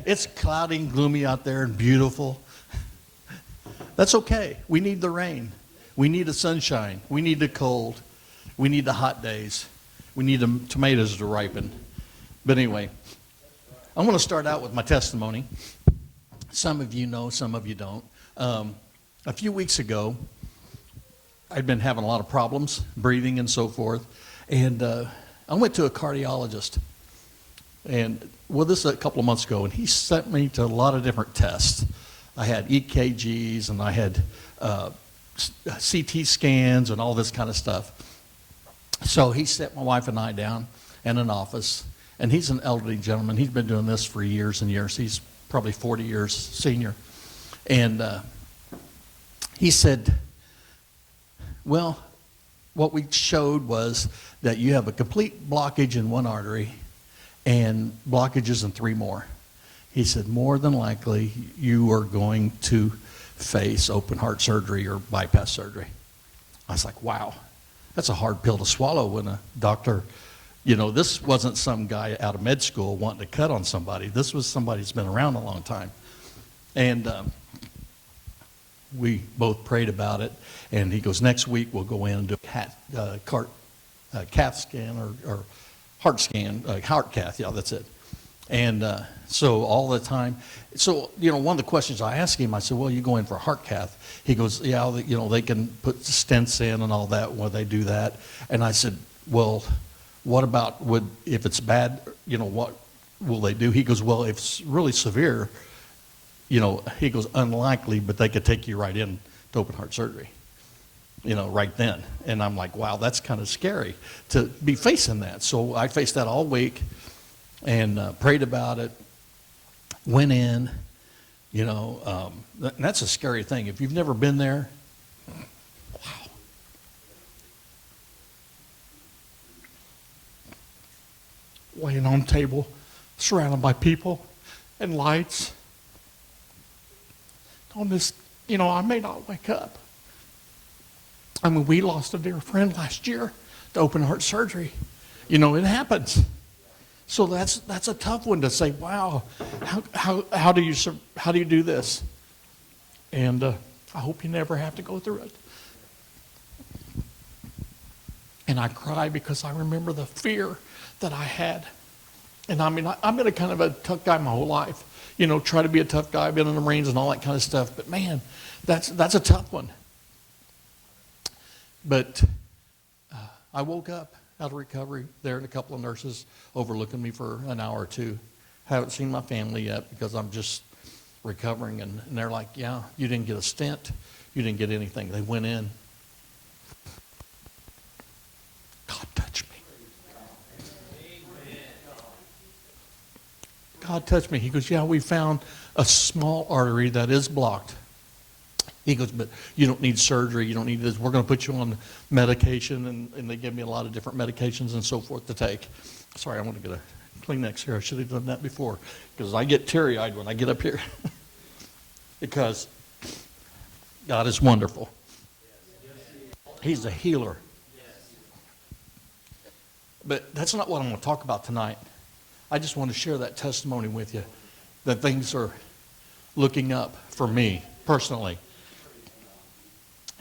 It's cloudy and gloomy out there and beautiful. That's okay. We need the rain. We need the sunshine. We need the cold. We need the hot days. We need the tomatoes to ripen. But anyway, I'm going to start out with my testimony. Some of you know, some of you don't. A few weeks ago, I'd been having a lot of problems, breathing and so forth. And I went to a cardiologist. And well, this is a couple of months ago, and he sent me to a lot of different tests. I had EKGs, and I had CT scans and all this kind of stuff. So he sat my wife and I down in an office, and he's an elderly gentleman. He's been doing this for years and years. He's probably 40 years senior. And he said, well, what we showed was that you have a complete blockage in one artery and blockages in 3 more. He said, more than likely, you are going to face open heart surgery or bypass surgery. I was like, wow, that's a hard pill to swallow when a doctor, this wasn't some guy out of med school wanting to cut on somebody. This was somebody who's been around a long time. And we both prayed about it. And he goes, next week we'll go in and do a cath scan or heart scan, heart cath, yeah, that's it. And so all the time, one of the questions I asked him, I said, well, you go in for a heart cath? He goes, yeah, they can put stents in and all that when they do that. And I said, well, what about if it's bad, what will they do? He goes, well, if it's really severe, he goes, unlikely, but they could take you right in to open heart surgery, right then. And I'm like, wow, that's kind of scary to be facing that. So I faced that all week and prayed about it, went in, and that's a scary thing. If you've never been there, wow. Laying on a table, surrounded by people and lights. On this, I may not wake up. I mean, we lost a dear friend last year to open heart surgery. It happens. So that's a tough one to say. Wow, how do you do this? And I hope you never have to go through it. And I cry because I remember the fear that I had. And I mean, I've been a kind of a tough guy my whole life. Try to be a tough guy, been in the Marines and all that kind of stuff. But man, that's a tough one. But I woke up out of recovery there, and a couple of nurses overlooking me for an hour or two. Haven't seen my family yet because I'm just recovering. And they're like, yeah, you didn't get a stent. You didn't get anything. They went in. God touched me. God touched me. He goes, yeah, we found a small artery that is blocked. He goes, but you don't need surgery. You don't need this. We're going to put you on medication. And they give me a lot of different medications and so forth to take. Sorry, I want to get a Kleenex here. I should have done that before because I get teary-eyed when I get up here because God is wonderful. He's a healer. But that's not what I'm going to talk about tonight. I just want to share that testimony with you, that things are looking up for me personally.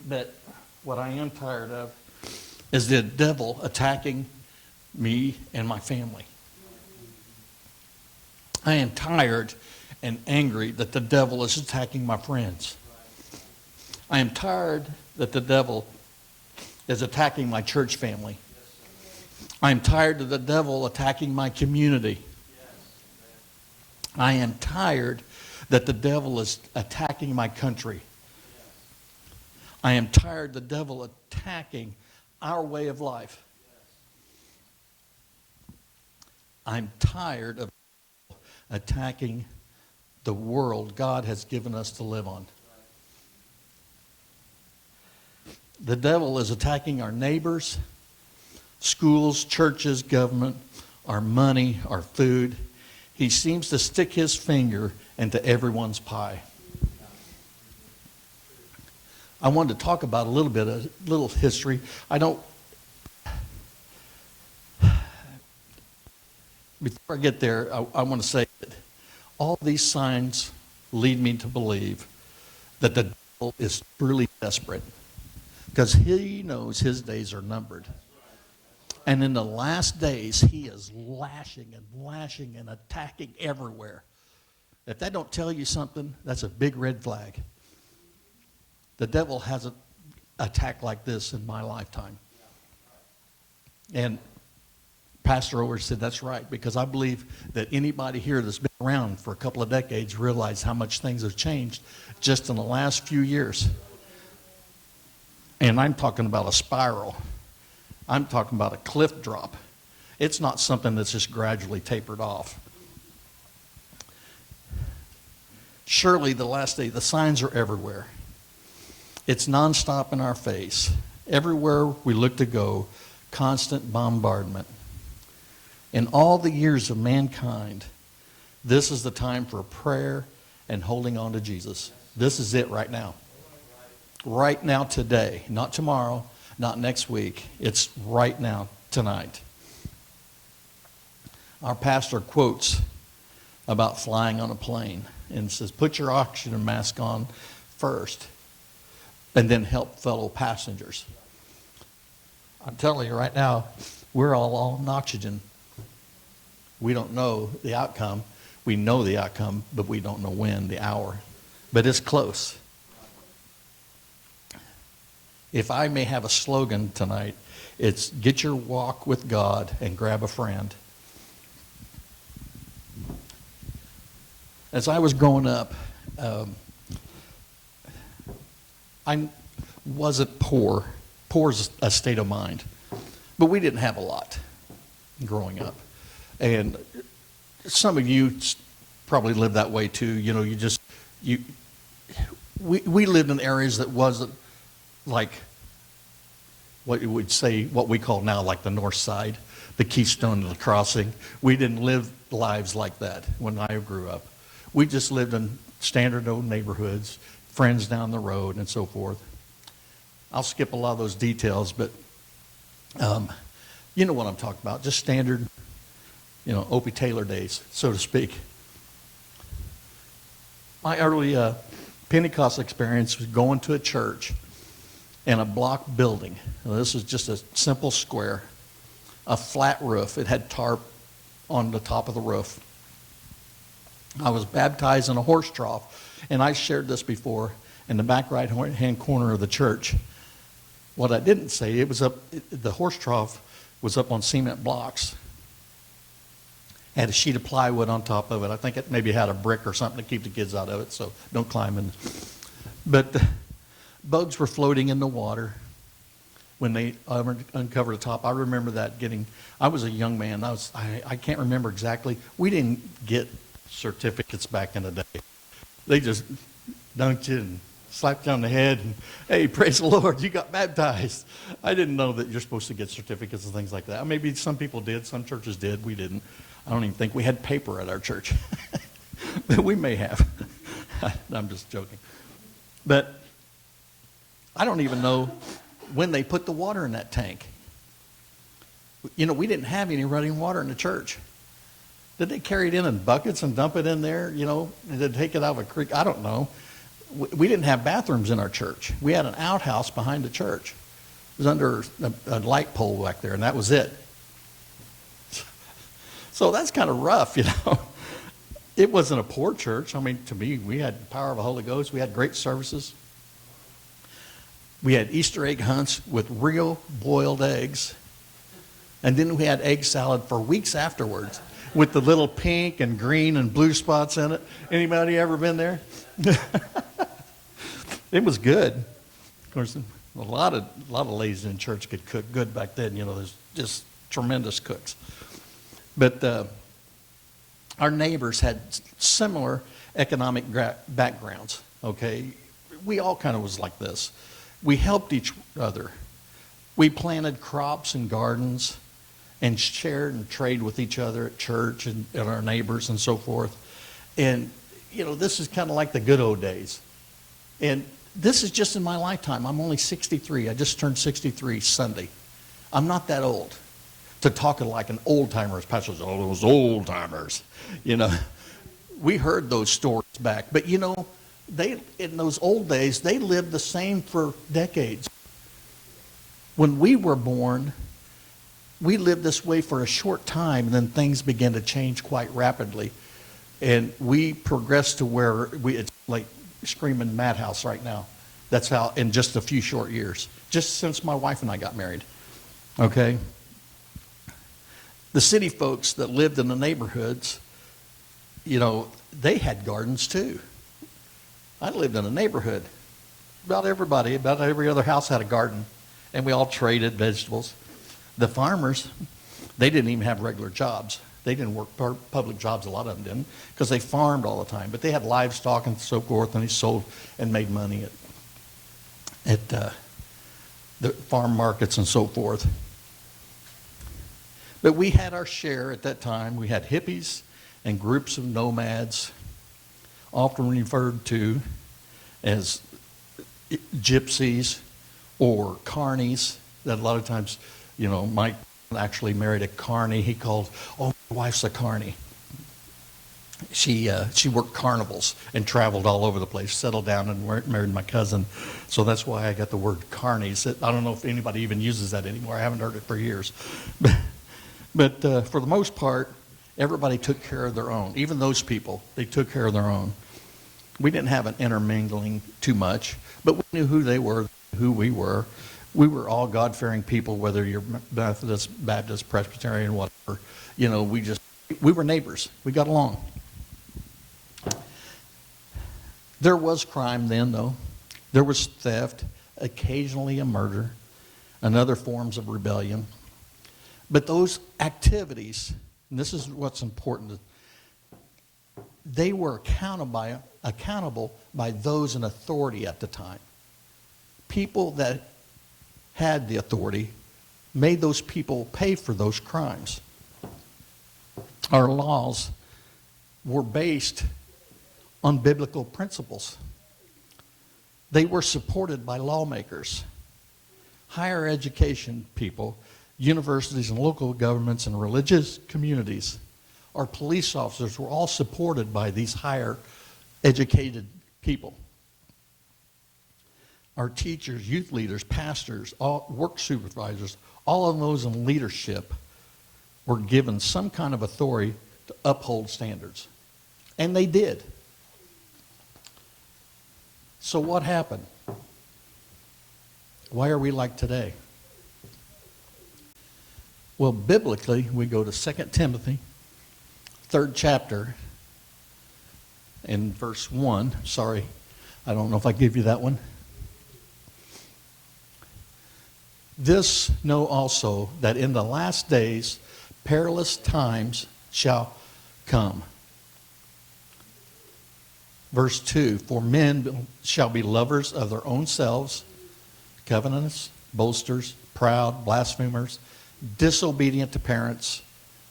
But what I am tired of is the devil attacking me and my family. I am tired and angry that the devil is attacking my friends. I am tired that the devil is attacking my church family. I am tired of the devil attacking my community. I am tired that the devil is attacking my country. I am tired of the devil attacking our way of life. I'm tired of attacking the world God has given us to live on. The devil is attacking our neighbors, schools, churches, government, our money, our food. He seems to stick his finger into everyone's pie. I wanted to talk about a little history. Before I get there, I want to say that All these signs lead me to believe that the devil is truly desperate because he knows his days are numbered. And in the last days, he is lashing and attacking everywhere. If that don't tell you something, that's a big red flag. The devil hasn't attacked like this in my lifetime. And Pastor always said that's right, because I believe that anybody here that's been around for a couple of decades realize how much things have changed just in the last few years. And I'm talking about a spiral. I'm talking about a cliff drop. It's not something that's just gradually tapered off. Surely the last day, the signs are everywhere. It's nonstop in our face. Everywhere we look to go, constant bombardment. In all the years of mankind, this is the time for prayer and holding on to Jesus. This is it right now. Right now, today. Not tomorrow, not next week. It's right now, tonight. Our pastor quotes about flying on a plane and says, put your oxygen mask on first and then help fellow passengers. I'm telling you right now, we're all on oxygen. We don't know the outcome. We know the outcome, but we don't know when, the hour. But it's close. If I may have a slogan tonight, it's get your walk with God and grab a friend. As I was growing up, I wasn't poor. Poor is a state of mind. But we didn't have a lot growing up. And some of you probably lived that way too. You know, we lived in areas that wasn't like what you would say, what we call now like the north side, the Keystone and the Crossing. We didn't live lives like that when I grew up. We just lived in standard old neighborhoods, friends down the road and so forth. I'll skip a lot of those details, but you know what I'm talking about, just standard, you know, Opie Taylor days, so to speak. My early Pentecost experience was going to a church in a block building. Now, this is just a simple square, a flat roof. It had tarp on the top of the roof. I was baptized in a horse trough, and I shared this before in the back right-hand corner of the church. What I didn't say, it was the horse trough was up on cement blocks. Had a sheet of plywood on top of it. I think it maybe had a brick or something to keep the kids out of it, so don't climb in. But bugs were floating in the water when they uncovered the top. I remember that I was a young man. I can't remember exactly. We didn't get certificates back in the day. They just dunked you and slapped you on the head and, hey, praise the Lord, you got baptized. I didn't know that you're supposed to get certificates and things like that. Maybe some people did, some churches did, we didn't. I don't even think we had paper at our church. But we may have. I'm just joking. But I don't even know when they put the water in that tank. You know, we didn't have any running water in the church. Did they carry it in buckets and dump it in there? You know, did they take it out of a creek? I don't know. We didn't have bathrooms in our church. We had an outhouse behind the church. It was under a light pole back there, and that was it. So that's kind of rough, you know. It wasn't a poor church. I mean, to me, we had the power of the Holy Ghost. We had great services. We had Easter egg hunts with real boiled eggs. And then we had egg salad for weeks afterwards with the little pink and green and blue spots in it. Anybody ever been there? It was good. Of course, a lot of ladies in church could cook good back then. You know, there's just tremendous cooks. But our neighbors had similar economic backgrounds, okay? We all kind of was like this. We helped each other. We planted crops and gardens and shared and traded with each other at church and our neighbors and so forth. And, you know, this is kind of like the good old days. And this is just in my lifetime. I'm only 63. I just turned 63 Sunday. I'm not that old to talk like an old-timer, as Pastor says, all those old-timers. You know, we heard those stories back. But you know, in those old days, they lived the same for decades. When we were born, we lived this way for a short time, and then things began to change quite rapidly. And we progressed to where it's like screaming madhouse right now. That's how, in just a few short years, just since my wife and I got married. Okay? The city folks that lived in the neighborhoods, you know, they had gardens too. I lived in a neighborhood. About every other house had a garden, and we all traded vegetables. The farmers, they didn't even have regular jobs. They didn't work public jobs, a lot of them didn't, because they farmed all the time. But they had livestock and so forth, and they sold and made money at the farm markets and so forth. But we had our share at that time. We had hippies and groups of nomads, often referred to as gypsies or carnies, that a lot of times, you know, Mike actually married a carny. He called, oh, my wife's a carny. She worked carnivals and traveled all over the place, settled down and married my cousin. So that's why I got the word carnies. I don't know if anybody even uses that anymore. I haven't heard it for years. But for the most part, everybody took care of their own. Even those people, they took care of their own. We didn't have an intermingling too much, but we knew who they were, who we were. We were all God-fearing people, whether you're Methodist, Baptist, Presbyterian, whatever. You know, we were neighbors. We got along. There was crime then, though. There was theft, occasionally a murder, and other forms of rebellion. But those activities, and this is what's important, they were accountable by those in authority at the time. People that had the authority made those people pay for those crimes. Our laws were based on biblical principles. They were supported by lawmakers, higher education people, universities and local governments and religious communities. Our police officers were all supported by these higher educated people. Our teachers, youth leaders, pastors, all work supervisors, all of those in leadership were given some kind of authority to uphold standards. And they did. So what happened? Why are we like today? Well, biblically, we go to 2 Timothy, 3rd chapter, in verse 1. Sorry, I don't know if I gave you that one. This know also, that in the last days perilous times shall come. Verse 2, for men shall be lovers of their own selves, covetous, boasters, proud, blasphemers, disobedient to parents,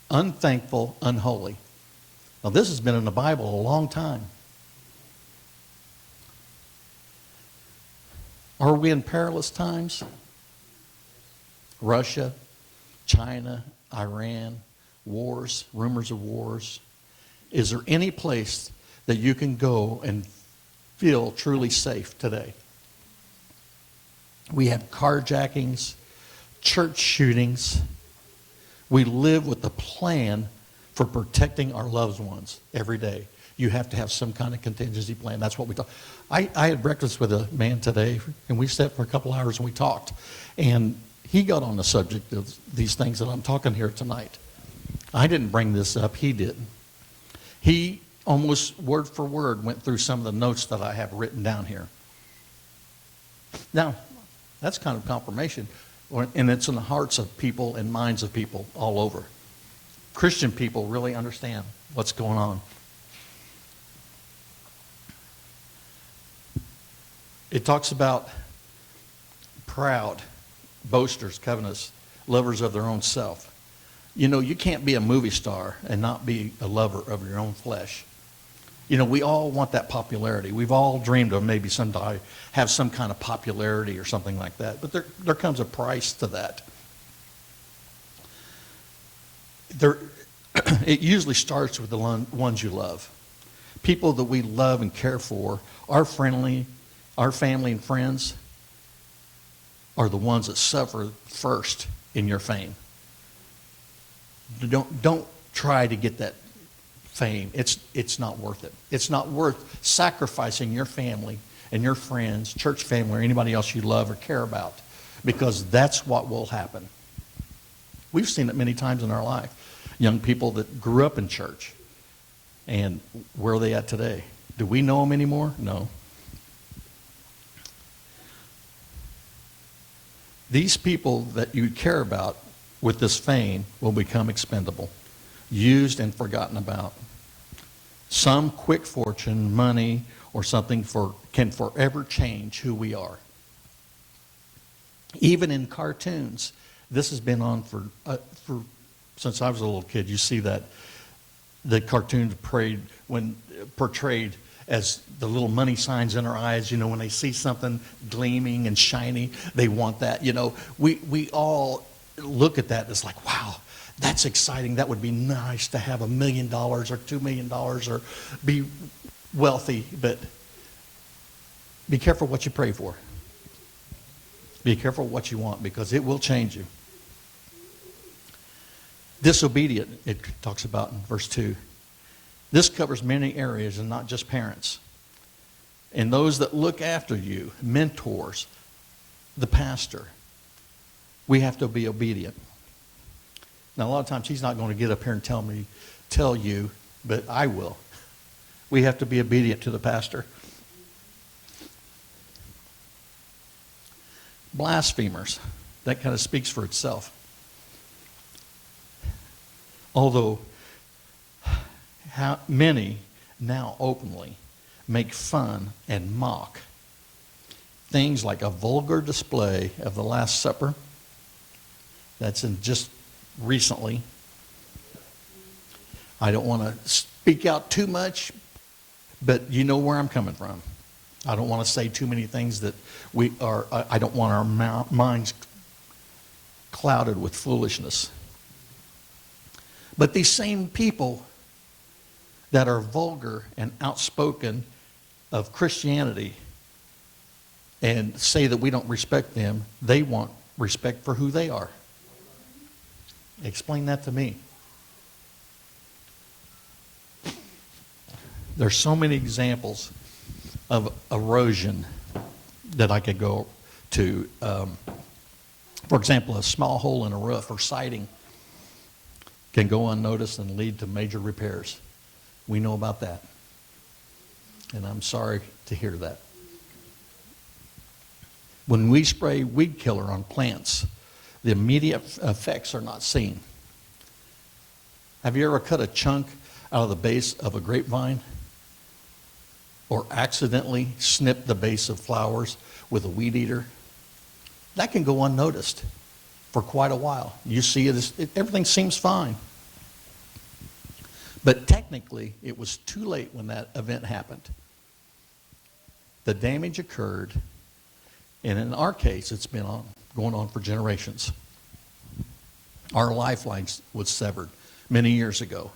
unthankful, unholy. Now this has been in the Bible a long time. Are we in perilous times? Russia, China, Iran, wars, rumors of wars. Is there any place that you can go and feel truly safe today? We have carjackings, church shootings. We live with the plan for protecting our loved ones every day. You have to have some kind of contingency plan. That's what we talk. I had breakfast with a man today, and we sat for a couple hours and we talked. And he got on the subject of these things that I'm talking here tonight. I didn't bring this up. He did. He almost word for word went through some of the notes that I have written down here. Now, that's kind of confirmation, and it's in the hearts of people and minds of people all over. Christian people really understand what's going on. It talks about proud, boasters, covetous, lovers of their own self. You know, you can't be a movie star and not be a lover of your own flesh. You know, we all want that popularity. We've all dreamed of maybe someday have some kind of popularity or something like that. But there comes a price to that. It usually starts with the ones you love. people that we love and care for, our family and friends, are the ones that suffer first in your fame. Don't try to get that fame. It's not worth it. It's not worth sacrificing your family and your friends, church family, or anybody else you love or care about, because that's what will happen. We've seen it many times in our life. Young people that grew up in church, and where are they at today? Do we know them anymore? No. These people that you care about with this fame will become expendable, used and forgotten about. Some quick fortune, money, or something can forever change who we are. Even in cartoons, this has been on for since I was a little kid. You see that the cartoons portrayed as the little money signs in our eyes. You know, when they see something gleaming and shiny, they want that. You know, we all look at that and it's like, wow, that's exciting. That would be nice to have $1 million or $2 million or be wealthy. But be careful what you pray for. Be careful what you want, because it will change you. Disobedient, it talks about in verse 2. This covers many areas and not just parents. And those that look after you, mentors, the pastor, we have to be obedient. Now, a lot of times he's not going to get up here and tell you, but I will. We have to be obedient to the pastor. Blasphemers, that kind of speaks for itself. Although many now openly make fun and mock things like a vulgar display of the Last Supper. That's in just recently. I don't want to speak out too much, but you know where I'm coming from. I don't want to say too many things that I don't want our minds clouded with foolishness. But these same people that are vulgar and outspoken of Christianity and say that we don't respect them, they want respect for who they are. Explain that to me. There's so many examples of erosion that I could go to. For example, a small hole in a roof or siding can go unnoticed and lead to major repairs. We know about that. And I'm sorry to hear that. When we spray weed killer on plants, the immediate effects are not seen. Have you ever cut a chunk out of the base of a grapevine? Or accidentally snipped the base of flowers with a weed eater? That can go unnoticed for quite a while. You see everything seems fine. But technically, it was too late when that event happened. The damage occurred, and in our case, it's been going on for generations. Our lifeline was severed many years ago.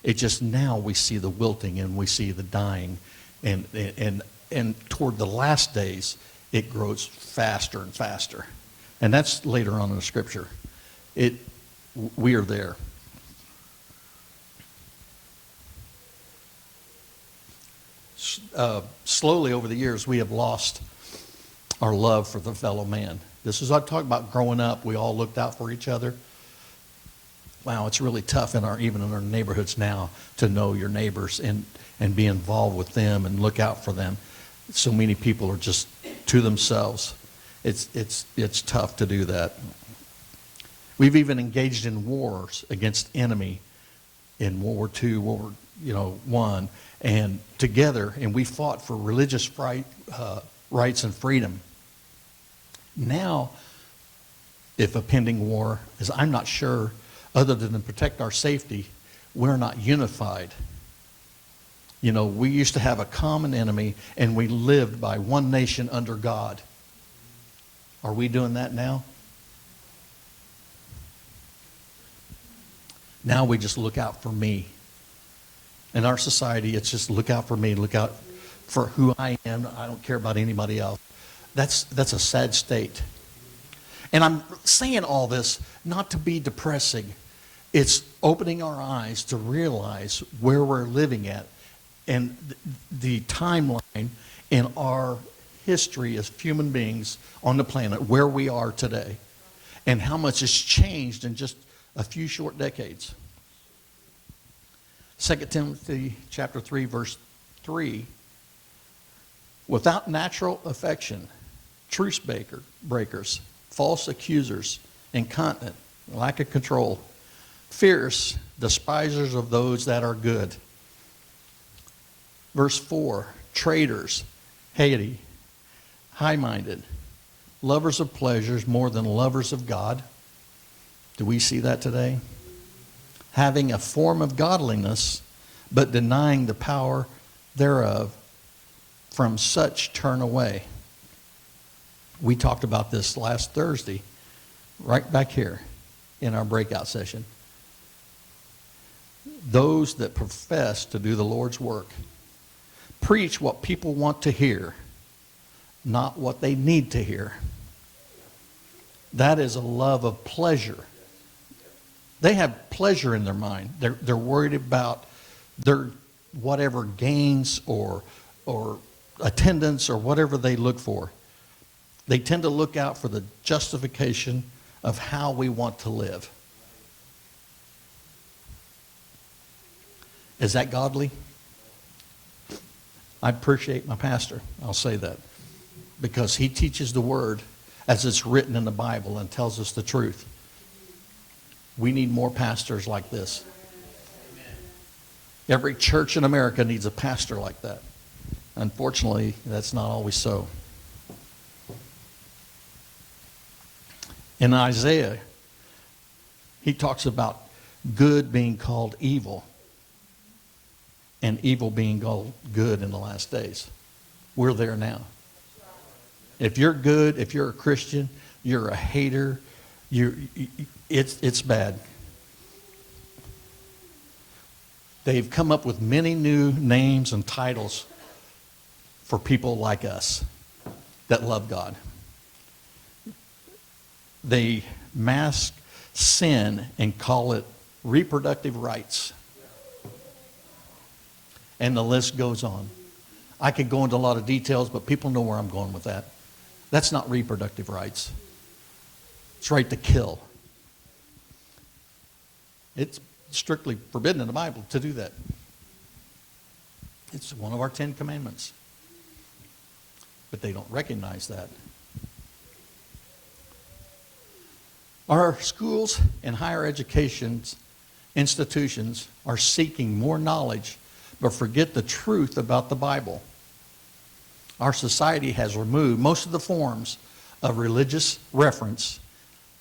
It just now we see the wilting and we see the dying, and toward the last days, it grows faster and faster. And that's later on in the scripture. We are there. Slowly over the years, we have lost our love for the fellow man. This is, I talk about growing up, we all looked out for each other. Wow, it's really tough even in our neighborhoods now to know your neighbors and be involved with them and look out for them. So many people are just to themselves. It's tough to do that. We've even engaged in wars against enemy in World War II, World War I, and together, and we fought for religious rights and freedom. Now, if a pending war is, I'm not sure, other than to protect our safety, we're not unified. We used to have a common enemy, and we lived by one nation under God. Are we doing that now? Now we just look out for me. In our society, it's just look out for me, look out for who I am. I don't care about anybody else. That's a sad state. And I'm saying all this not to be depressing. It's opening our eyes to realize where we're living at and the timeline in our history as human beings on the planet, where we are today, and how much has changed in just a few short decades. 2 Timothy chapter 3, verse 3, without natural affection, truce breakers, false accusers, incontinent, lack of control, fierce, despisers of those that are good. Verse 4, traitors, haty, high-minded, lovers of pleasures more than lovers of God. Do we see that today? Having a form of godliness, but denying the power thereof, from such turn away. We talked about this last Thursday, right back here in our breakout session. Those that profess to do the Lord's work preach what people want to hear, not what they need to hear. That is a love of pleasure. They have pleasure in their mind. They're worried about their whatever gains or attendance or whatever they look for. They tend to look out for the justification of how we want to live. Is that godly? I appreciate my pastor. I'll say that. Because he teaches the word as it's written in the Bible and tells us the truth. We need more pastors like this. Every church in America needs a pastor like that. Unfortunately, that's not always so. In Isaiah, he talks about good being called evil and evil being called good in the last days. We're there now. If you're good, if you're a Christian, you're a hater, it's bad. They've come up with many new names and titles for people like us that love God. They mask sin and call it reproductive rights. And the list goes on. I could go into a lot of details, but people know where I'm going with that. That's not reproductive rights. It's right to kill. It's strictly forbidden in the Bible to do that. It's one of our 10 commandments. But they don't recognize that. Our schools and higher education institutions are seeking more knowledge, but forget the truth about the Bible. Our society has removed most of the forms of religious reference,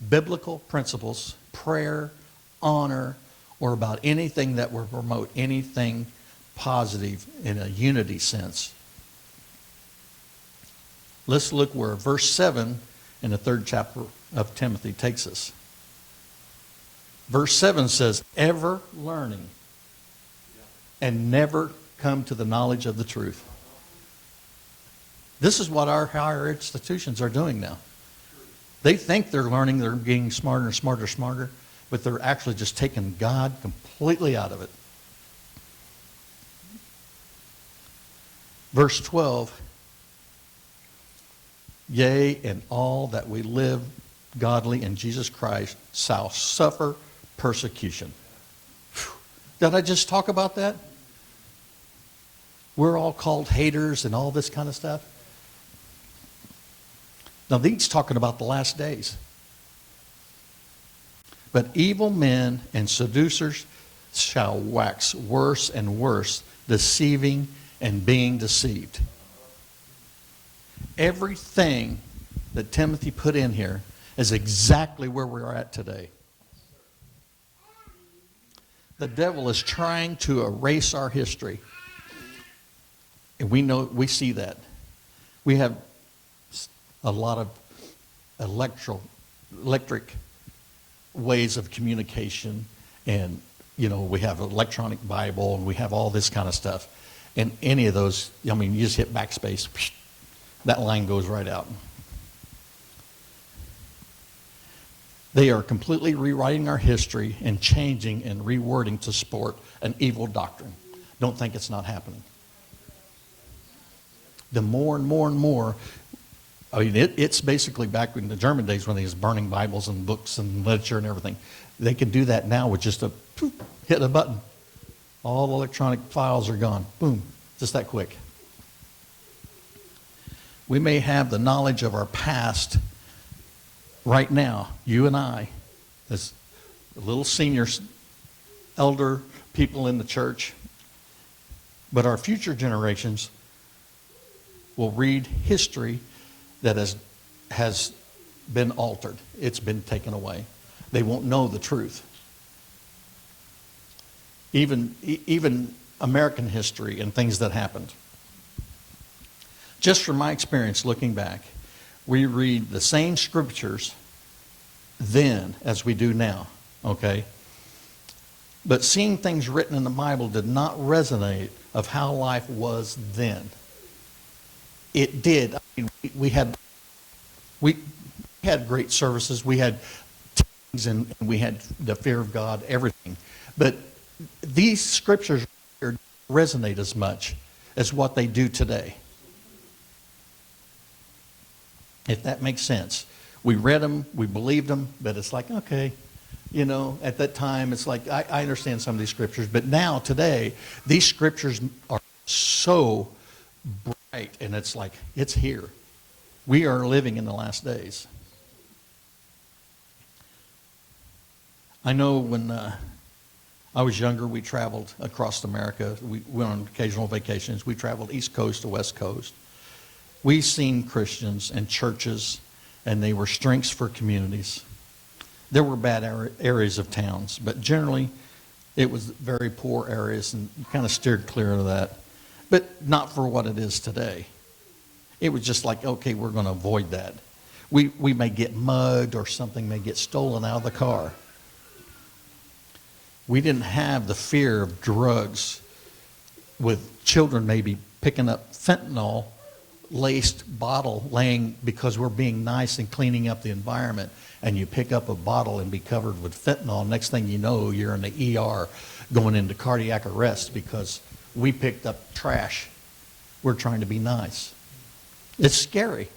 biblical principles, prayer, honor, or about anything that will promote anything positive in a unity sense. Let's look where verse 7 in the 3rd chapter of Timothy takes us. Verse 7 says, ever learning and never come to the knowledge of the truth. This is what our higher institutions are doing now. They think they're learning, they're getting smarter and smarter and smarter, but they're actually just taking God completely out of it. Verse 12, yea, and all that we live godly in Jesus Christ shall suffer persecution. Whew. Did I just talk about that? We're all called haters and all this kind of stuff. Now, these talking about the last days. But evil men and seducers shall wax worse and worse, deceiving and being deceived. Everything that Timothy put in here is exactly where we're at today. The devil is trying to erase our history. And we see that. We have a lot of electric ways of communication and we have an electronic Bible and we have all this kind of stuff. And any of those, you just hit backspace, that line goes right out. They are completely rewriting our history and changing and rewording to support an evil doctrine. Don't think it's not happening. The more and more and more, it's basically back in the German days when they was burning Bibles and books and literature and everything. They can do that now with just hit a button. All the electronic files are gone. Boom, just that quick. We may have the knowledge of our past right now, you and I, as little seniors, elder people in the church, but our future generations will read history that has been altered. It's been taken away. They won't know the truth. Even American history and things that happened. Just from my experience looking back, we read the same scriptures then as we do now, okay? But seeing things written in the Bible did not resonate of how life was then. It did. We had great services. We had teachings and we had the fear of God, everything. But these scriptures resonate as much as what they do today. If that makes sense. We read them, we believed them, but it's like, okay, at that time, it's like, I understand some of these scriptures, but now, today, these scriptures are so bright, and it's like, it's here. We are living in the last days. I know when I was younger, we traveled across America. We went on occasional vacations. We traveled East Coast to West Coast. We've seen Christians and churches, and they were strengths for communities. There were bad areas of towns, but generally it was very poor areas, and you kind of steered clear of that. But not for what it is today. It was just like, okay, we're going to avoid that. We may get mugged or something may get stolen out of the car. We didn't have the fear of drugs with children maybe picking up fentanyl laced bottle laying because we're being nice and cleaning up the environment, and you pick up a bottle and be covered with fentanyl. Next thing you know, you're in the ER going into cardiac arrest because we picked up trash. We're trying to be nice. It's scary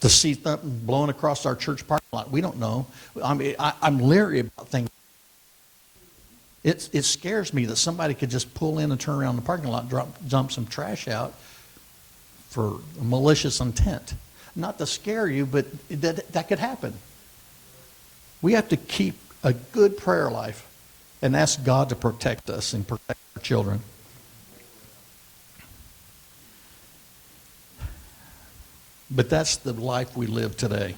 to see something blowing across our church parking lot. We don't know. I'm leery about things. It scares me that somebody could just pull in and turn around the parking lot, dump some trash out for a malicious intent. Not to scare you, but that could happen. We have to keep a good prayer life and ask God to protect us and protect our children. But that's the life we live today.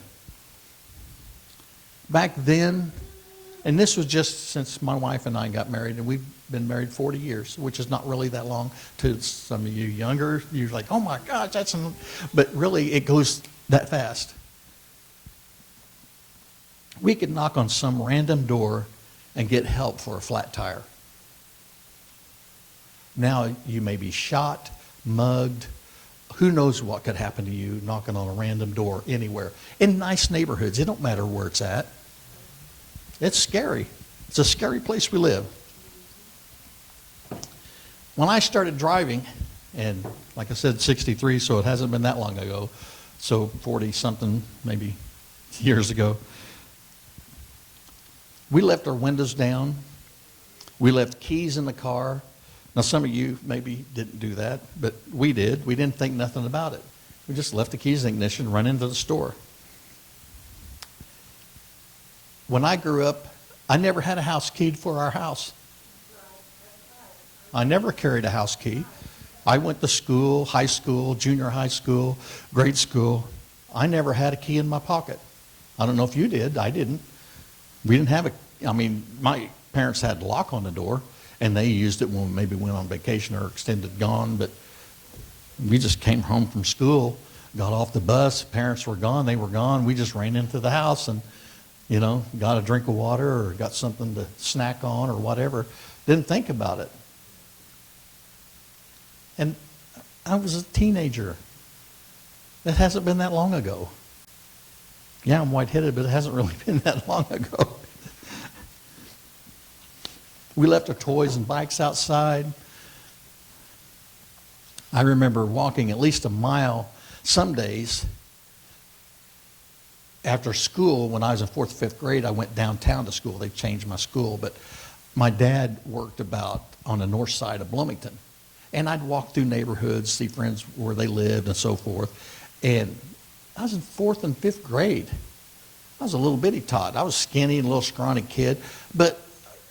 Back then, and this was just since my wife and I got married, and we've been married 40 years, which is not really that long. To some of you younger, you're like, oh my gosh, but really it goes that fast. We could knock on some random door and get help for a flat tire. Now you may be shot, mugged. Who knows what could happen to you knocking on a random door anywhere. In nice neighborhoods, it don't matter where it's at. It's scary. It's a scary place we live. When I started driving, and like I said, 63, so it hasn't been that long ago, so 40-something, maybe years ago, we left our windows down. We left keys in the car. Now, some of you maybe didn't do that, but we did. We didn't think nothing about it. We just left the keys in the ignition and run into the store. When I grew up, I never had a house key for our house. I never carried a house key. I went to school, high school, junior high school, grade school. I never had a key in my pocket. I don't know if you did. I didn't. We didn't have my parents had a lock on the door, and they used it when we maybe went on vacation or extended gone, but we just came home from school, got off the bus, parents were gone, they were gone, we just ran into the house, and got a drink of water or got something to snack on or whatever. Didn't think about it. And I was a teenager. It hasn't been that long ago. Yeah, I'm white-headed, but it hasn't really been that long ago. We left our toys and bikes outside. I remember walking at least a mile some days. After school, when I was in 4th, 5th grade, I went downtown to school. They changed my school, but my dad worked about on the north side of Bloomington. And I'd walk through neighborhoods, see friends where they lived and so forth. And I was in 4th and 5th grade. I was a little bitty tot. I was skinny and a little scrawny kid, but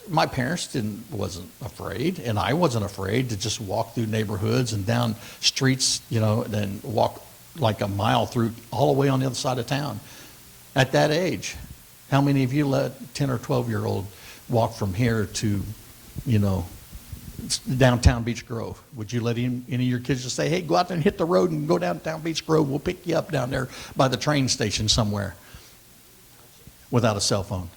my parents wasn't afraid, and I wasn't afraid to just walk through neighborhoods and down streets, and walk like a mile through all the way on the other side of town. At that age, how many of you let 10 or 12-year-old walk from here to, downtown Beech Grove? Would you let any of your kids just say, hey, go out there and hit the road and go downtown Beech Grove. We'll pick you up down there by the train station somewhere without a cell phone?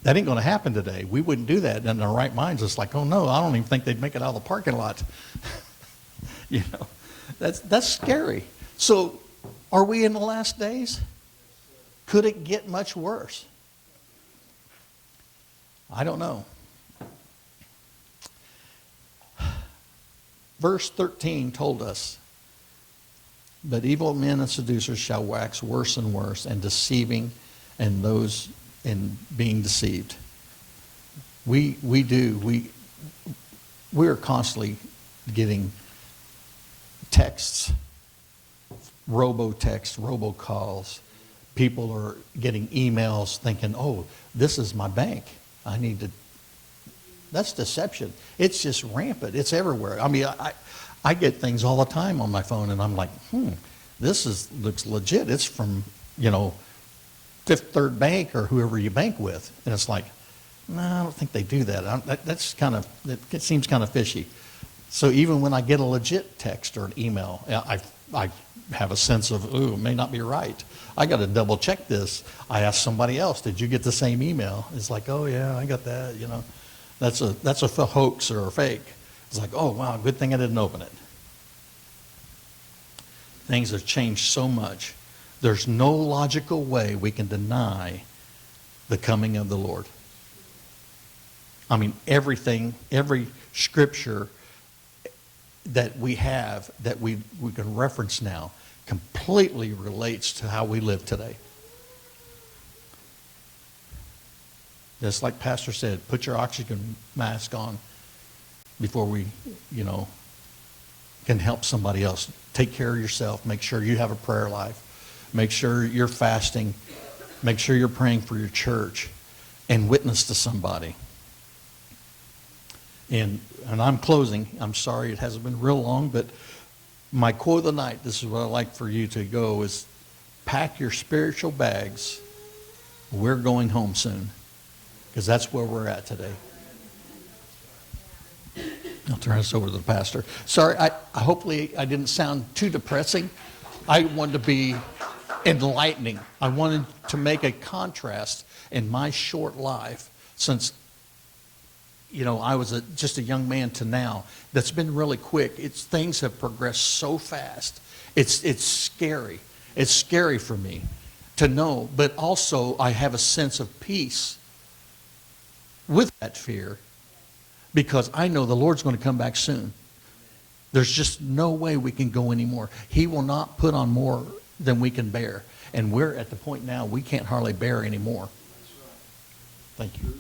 That ain't going to happen today. We wouldn't do that in our right minds. It's like, oh, no, I don't even think they'd make it out of the parking lot. That's scary. So are we in the last days? Could it get much worse? I don't know. Verse 13 told us, but evil men and seducers shall wax worse and worse, and deceiving, and those in being deceived. We are constantly getting texts, robo-texts, robocalls. People are getting emails thinking, oh, this is my bank. I need to. That's deception. It's just rampant. It's everywhere. I mean, I get things all the time on my phone, and I'm like, this looks legit. It's from, Fifth Third Bank or whoever you bank with. And it's like, no, I don't think they do that. It seems kind of fishy. So even when I get a legit text or an email, I have a sense of, it may not be right. I got to double check this. I asked somebody else, did you get the same email? It's like, oh yeah, I got that, That's a hoax or a fake. It's like, oh wow, good thing I didn't open it. Things have changed so much. There's no logical way we can deny the coming of the Lord. I mean, everything, every scripture that we have, that we can reference now, completely relates to how we live today. Just like Pastor said, put your oxygen mask on before we, can help somebody else. Take care of yourself. Make sure you have a prayer life. Make sure you're fasting. Make sure you're praying for your church and witness to somebody. And I'm closing. I'm sorry it hasn't been real long, but my quote of the night, this is what I'd like for you to go, is pack your spiritual bags. We're going home soon. Because that's where we're at today. I'll turn this over to the pastor. Sorry, hopefully I didn't sound too depressing. I wanted to be enlightening. I wanted to make a contrast in my short life since, I was just a young man to now. That's been really quick. Things have progressed so fast. It's scary. It's scary for me to know, but also I have a sense of peace with that fear, because I know the Lord's going to come back soon. There's just no way we can go anymore. He will not put on more than we can bear. And we're at the point now we can't hardly bear anymore. Thank you.